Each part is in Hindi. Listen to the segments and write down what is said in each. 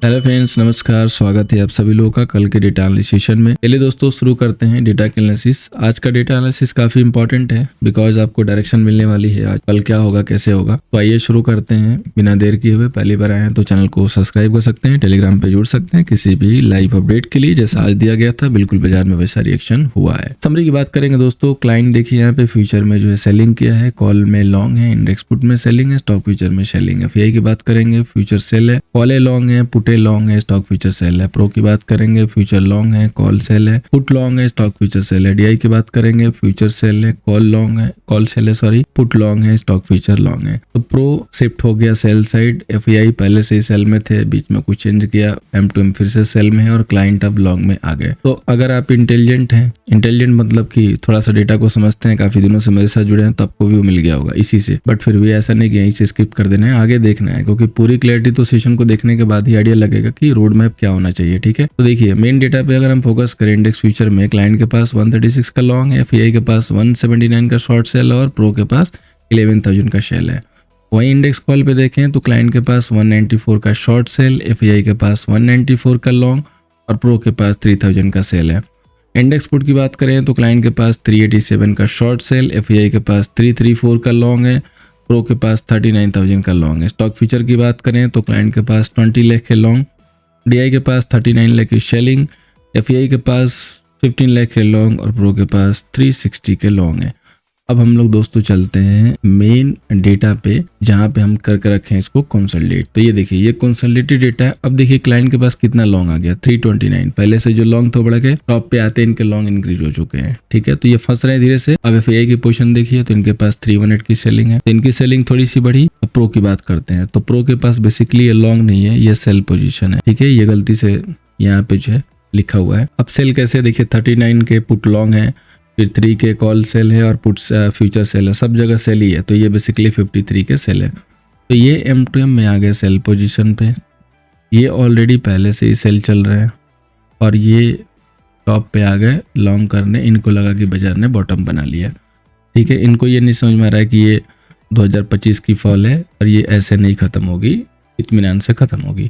हेलो फ्रेंड्स, नमस्कार। स्वागत है आप सभी लोगों का कल के डेटा एनालिसिस सेशन में। चलिए दोस्तों शुरू करते हैं डेटा एनालिसिस। आज का डेटा एनालिसिस काफी इंपॉर्टेंट है बिकॉज आपको डायरेक्शन मिलने वाली है आज कल क्या होगा कैसे होगा। तो आइए शुरू करते हैं बिना देर किए हुए। पहली बार आए हैं तो चैनल को सब्सक्राइब कर सकते हैं, टेलीग्राम पे जुड़ सकते हैं किसी भी लाइव अपडेट के लिए। जैसा आज दिया गया था बिल्कुल बाजार में वैसा रिएक्शन हुआ है। समरी की बात करेंगे दोस्तों। क्लाइंट देखिए यहाँ पे फ्यूचर में जो है सेलिंग किया है, कॉल में लॉन्ग है, इंडेक्स पुट में सेलिंग है, स्टॉक फ्यूचर में सेलिंग है। एफआई की बात करेंगे, फ्यूचर सेल है, कॉल लॉन्ग है, पुटे लॉन्ग है, स्टॉक फ्यूचर सेल है। प्रो की बात करेंगे, फ्यूचर लॉन्ग है, कॉल सेल है, पुट लॉन्ग है, स्टॉक फ्यूचर सेल है। डीआई की बात करेंगे, फ्यूचर सेल है, कॉल लॉन्ग है, कॉल सेल है सॉरी, पुट लॉन्ग है, स्टॉक फ्यूचर लॉन्ग है। तो प्रो शिफ्ट हो गया सेल साइड, एफआई पहले से ही सेल में थे, बीच में कुछ चेंज किया, M2M फिर से सेल में है और क्लाइंट अब लॉन्ग में आ गए। तो अगर आप इंटेलिजेंट हैं, इंटेलिजेंट मतलब कि थोड़ा सा डेटा को समझते हैं, काफी दिनों से मेरे साथ जुड़े हैं, तो आपको भी मिल गया होगा इसी से। बट फिर भी ऐसा नहीं कि यहीं से स्किप कर देना है, आगे देखना है, क्योंकि पूरी क्लैरिटी तो सेशन को देखने के बाद ही आइडिया लगेगा कि रोड मैप क्या होना चाहिए। ठीक है, तो देखिए मेन डेटा पे अगर हम फोकस करें, इंडेक्स फ्यूचर में क्लाइंट के पास 136 का लॉन्ग है, एफआई के पास 179 का शॉर्ट सेल और प्रो के पास 11,000 का सेल है। वहीं इंडेक्स कॉल पे देखें तो क्लाइंट के पास 194 का शॉर्ट सेल, एफआई के पास 194 का लॉन्ग और प्रो के पास 3,000 का सेल है। इंडेक्स पुट की बात करें तो क्लाइंट के पास 387 का शॉर्ट सेल, एफआई के पास 334 का लॉन्ग है, प्रो के पास 39,000 का लॉन्ग है। स्टॉक फ्यूचर की बात करें तो क्लाइंट के पास 20 लाख के लॉन्ग, डीआई के पास 39 लाख की सेलिंग, एफआई के पास 15 लाख के लॉन्ग और प्रो के पास 360 के लॉन्ग है। अब हम लोग दोस्तों चलते हैं मेन डेटा पे, जहां पे हम करके रखे हैं इसको कंसोलिडेट। तो ये देखिए ये कंसोलिडेटेड डेटा है। अब देखिए क्लाइंट के पास कितना लॉन्ग आ गया, 329। पहले से जो लॉन्ग थे बढ़ के टॉप पे आते इनके लॉन्ग इंक्रीज हो चुके हैं। ठीक है, तो ये फंस रहे हैं धीरे से। अब एफआई की पोजीशन देखिए तो इनके पास 318 की सेलिंग है, तो इनकी सेलिंग थोड़ी सी बढ़ी। अब प्रो की बात करते हैं तो प्रो के पास बेसिकली ये लॉन्ग नहीं है, ये सेल पोजिशन है। ठीक है, ये गलती से यहाँ पे जो है लिखा हुआ है। अब सेल कैसे, देखिए 39 के पुट लॉन्ग है, फिर 3 के कॉल सेल है और पुट्स फ्यूचर सेल है, सब जगह सेल ही है। तो ये बेसिकली 53 के सेल है। तो ये M2M में आ गए सेल पोजीशन पे, ये ऑलरेडी पहले से ही सेल चल रहे हैं और ये टॉप पे आ गए लॉन्ग करने। इनको लगा कि बाजार ने बॉटम बना लिया। ठीक है, इनको ये नहीं समझ में आ रहा है कि ये 2025 की फॉल है और ये ऐसे नहीं खत्म होगी, इत्मीनान से खत्म होगी।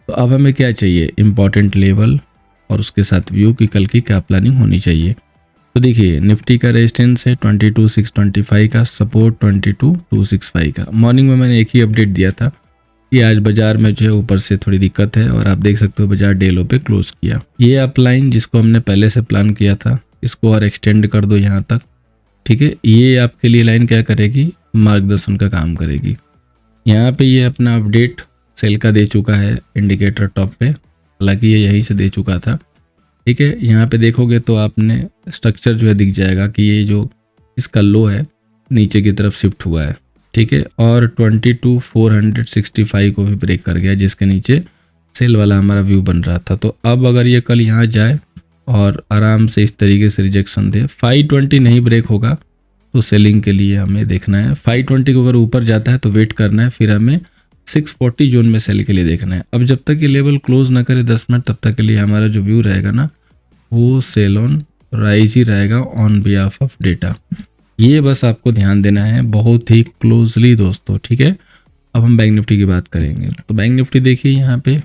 तो अब हमें क्या चाहिए, इंपॉर्टेंट लेवल और उसके साथ व्यू की कल की क्या प्लानिंग होनी चाहिए। तो देखिए निफ्टी का रेजिस्टेंस है 22,625 का, सपोर्ट 22,265 का। मॉर्निंग में मैंने एक ही अपडेट दिया था कि आज बाजार में जो है ऊपर से थोड़ी दिक्कत है और आप देख सकते हो बाजार डे लो पे क्लोज किया। ये अप लाइन जिसको हमने पहले से प्लान किया था, इसको और एक्सटेंड कर दो यहाँ तक। ठीक है, ये आपके लिए लाइन क्या करेगी, मार्गदर्शन का काम करेगी। यहाँ पे ये अपना अपडेट सेल का दे चुका है इंडिकेटर टॉप पे, हालांकि ये यहीं से दे चुका था। ठीक है, यहाँ पे देखोगे तो आपने स्ट्रक्चर जो है दिख जाएगा कि ये जो इसका लो है नीचे की तरफ शिफ्ट हुआ है। ठीक है, और 22,465 को भी ब्रेक कर गया, जिसके नीचे सेल वाला हमारा व्यू बन रहा था। तो अब अगर ये कल यहाँ जाए और आराम से इस तरीके से रिजेक्शन दे, 520 नहीं ब्रेक होगा तो सेलिंग के लिए हमें देखना है। 520 को अगर ऊपर जाता है तो वेट करना है, फिर हमें 640 जोन में सेल के लिए देखना है। अब जब तक ये लेवल क्लोज ना करे 10 मिनट, तब तक के लिए हमारा जो व्यू रहेगा ना वो सेल ऑन राइज ही रहेगा ऑन बिहाफ ऑफ डेटा। ये बस आपको ध्यान देना है बहुत ही क्लोजली दोस्तों। ठीक है, अब हम बैंक निफ्टी की बात करेंगे। तो बैंक निफ्टी देखिए यहाँ पे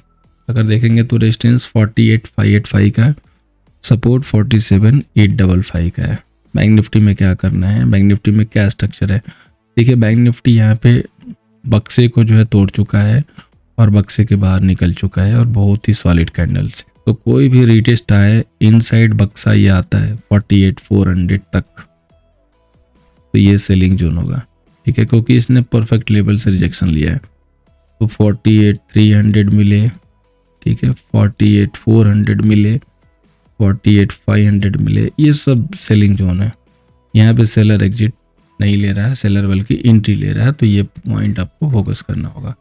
अगर देखेंगे तो रेजिस्टेंस 48,585 का, सपोर्ट 47,855 का है। बैंक निफ्टी में क्या करना है, बैंक निफ्टी में क्या स्ट्रक्चर है, देखिए बैंक निफ्टी यहाँ पे बक्से को जो है तोड़ चुका है और बक्से के बाहर निकल चुका है और बहुत ही सॉलिड कैंडल से। तो कोई भी रीटेस्ट आए इनसाइड बक्सा ये आता है 48,400 तक, तो ये सेलिंग जोन होगा। ठीक है, क्योंकि इसने परफेक्ट लेवल से रिजेक्शन लिया है। तो 48,300 मिले, ठीक है, 48,400 मिले, 48,500 मिले, ये सब सेलिंग जोन है। यहाँ पे सेलर एग्जिट नहीं ले रहा है, सेलर बल्कि एंट्री ले रहा है। तो ये पॉइंट आपको फोकस करना होगा।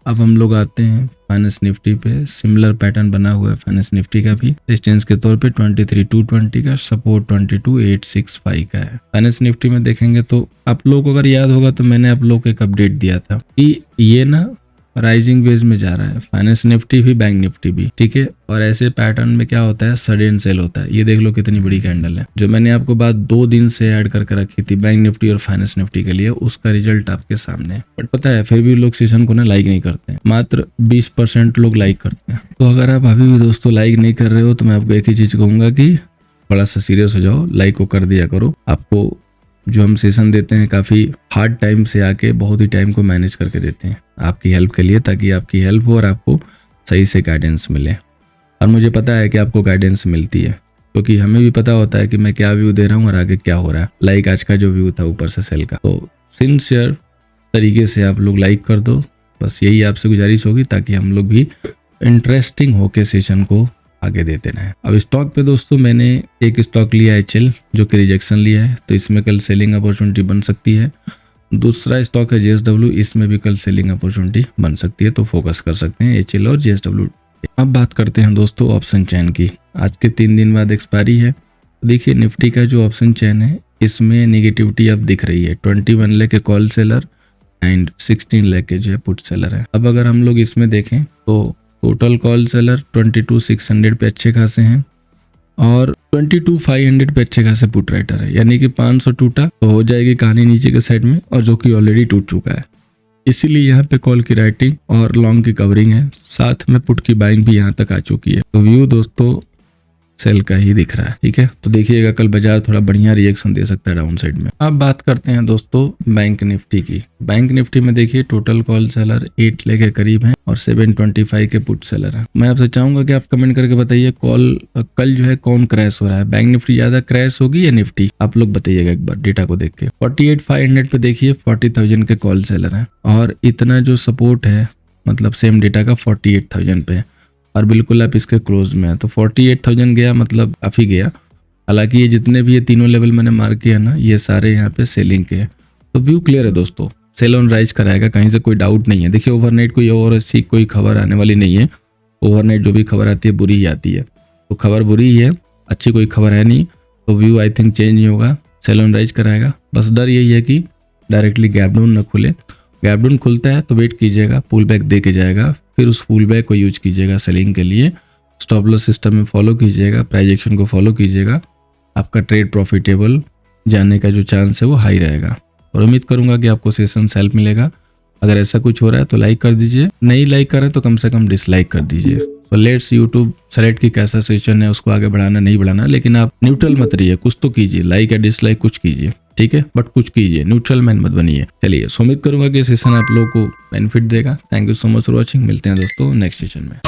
अब हम लोग आते हैं फाइनेंस निफ्टी पे। सिमिलर पैटर्न बना हुआ है फाइनेंस निफ्टी का भी। रेजिस्टेंस के तौर पे 23,220 का, सपोर्ट 22,865 का है। फाइनेंस निफ्टी में देखेंगे तो आप लोग को अगर याद होगा तो मैंने आप लोग को एक अपडेट दिया था कि ये ना राइजिंग वेज में जा रहा है, फाइनेंस निफ्टी भी, बैंक निफ्टी भी, ठीक है। और ऐसे पैटर्न में क्या होता है, सडन सेल होता है। ये देख लो कितनी बड़ी कैंडल है। जो मैंने आपको बात 2 दिन से ऐड करके रखी थी बैंक निफ्टी और फाइनेंस निफ्टी के लिए, उसका रिजल्ट आपके सामने है। बट पता है फिर भी लोग सेशन को ना लाइक नहीं करते हैं, मात्र 20% लोग लाइक करते हैं। तो अगर आप अभी भी दोस्तों लाइक नहीं कर रहे हो तो मैं आपको एक ही चीज कहूंगा कि बड़ा सा सीरियस हो जाओ, लाइक को कर दिया करो। आपको जो हम सेशन देते हैं काफ़ी हार्ड टाइम से आके बहुत ही टाइम को मैनेज करके देते हैं आपकी हेल्प के लिए, ताकि आपकी हेल्प हो और आपको सही से गाइडेंस मिले। और मुझे पता है कि आपको गाइडेंस मिलती है, क्योंकि हमें भी पता होता है कि मैं क्या व्यू दे रहा हूँ और आगे क्या हो रहा है। लाइक आज का जो व्यू था ऊपर से सेल का, तो सिंसियर तरीके से आप लोग लाइक कर दो, बस यही आपसे गुजारिश होगी, ताकि हम लोग भी इंटरेस्टिंग होके सेशन को आगे देते रहें। अब स्टॉक पे दोस्तों मैंने एक स्टॉक लिया है HL, जो कि रिजेक्शन लिया है, तो इसमें कल सेलिंग अपॉर्चुनिटी बन सकती है। दूसरा स्टॉक है JSW, इसमें भी कल सेलिंग अपॉर्चुनिटी बन सकती है, तो फोकस कर सकते हैं HL और JSW। अब बात करते हैं दोस्तों ऑप्शन चैन की। आज के 3 दिन बाद एक्सपायरी है। देखिए निफ्टी का जो ऑप्शन चैन है इसमें नेगेटिविटी अब दिख रही है। 21 लाख के कॉल सेलर एंड 16 लाख के जो है पुट सेलर है। अब अगर हम लोग इसमें देखें तो टोटल कॉल सेलर 22,600 पे अच्छे खासे हैं और 22,500 पे अच्छे खासे पुट राइटर है, यानी कि 500 टूटा तो हो जाएगी कहानी नीचे के साइड में, और जो कि ऑलरेडी टूट चुका है। इसीलिए यहाँ पे कॉल की राइटिंग और लॉन्ग की कवरिंग है, साथ में पुट की बाइंग भी यहाँ तक आ चुकी है। तो व्यू दोस्तों सेल का ही दिख रहा है, ठीक है। तो देखिएगा कल बाजार थोड़ा बढ़िया रिएक्शन दे सकता है डाउन साइड में। अब बात करते हैं दोस्तों बैंक निफ्टी की। बैंक निफ्टी में देखिए टोटल कॉल सेलर 8 लाख के करीब हैं और 725 के पुट सेलर हैं। मैं आपसे चाहूंगा कि आप कमेंट करके बताइए कल जो है कौन क्रैश हो रहा है, बैंक निफ्टी ज्यादा क्रैश होगी या निफ्टी? आप लोग बताइएगा एक बार डेटा को देख के। 48,500 पे देखिए 40,000 के कॉल सेलर हैं और इतना जो सपोर्ट है मतलब सेम डेटा का 48,000 पे है और बिल्कुल आप इसके क्लोज में है। तो 48,000 गया मतलब काफ़ी गया। हालांकि ये जितने भी ये तीनों लेवल मैंने मार्क किया ना, ये सारे यहाँ पे सेलिंग के हैं। तो व्यू क्लियर है दोस्तों, सेल ऑन राइज कराएगा, कहीं से कोई डाउट नहीं है। देखिए ओवरनाइट कोई और ऐसी कोई खबर आने वाली नहीं है। ओवरनाइट जो भी खबर आती है बुरी ही आती है, तो खबर बुरी ही है, अच्छी कोई खबर है नहीं। तो व्यू आई थिंक चेंज नहीं होगा, सेल ऑन राइज कराएगा। बस डर यही है कि डायरेक्टली गैप डाउन न खुले। गैप डाउन खुलता है तो वेट कीजिएगा, पुल बैक दे के जाएगा, फिर उस पुल बैक को यूज कीजिएगा सेलिंग के लिए। स्टॉप लॉस सिस्टम में फॉलो कीजिएगा, प्राइस एक्शन को फॉलो कीजिएगा, आपका ट्रेड प्रॉफिटेबल जाने का जो चांस है वो हाई रहेगा। और उम्मीद करूंगा कि आपको सेशन हेल्प मिलेगा। अगर ऐसा कुछ हो रहा है तो लाइक कर दीजिए, नहीं लाइक कर रहे तो कम से कम डिसलाइक कर दीजिए। तो लेट्स यूट्यूब सेलेक्ट की कैसा सेशन है, उसको आगे बढ़ाना नहीं बढ़ाना, लेकिन आप न्यूट्रल मत रहिए, कुछ तो कीजिए, लाइक या डिसलाइक कुछ कीजिए, ठीक है, बट कुछ कीजिए, न्यूट्रल मैन मत बनिए। चलिए उम्मीद करूंगा कि सेशन आप लोगों को बेनिफिट देगा। Thank you so much for watching, मिलते हैं दोस्तों नेक्स्ट सेशन में।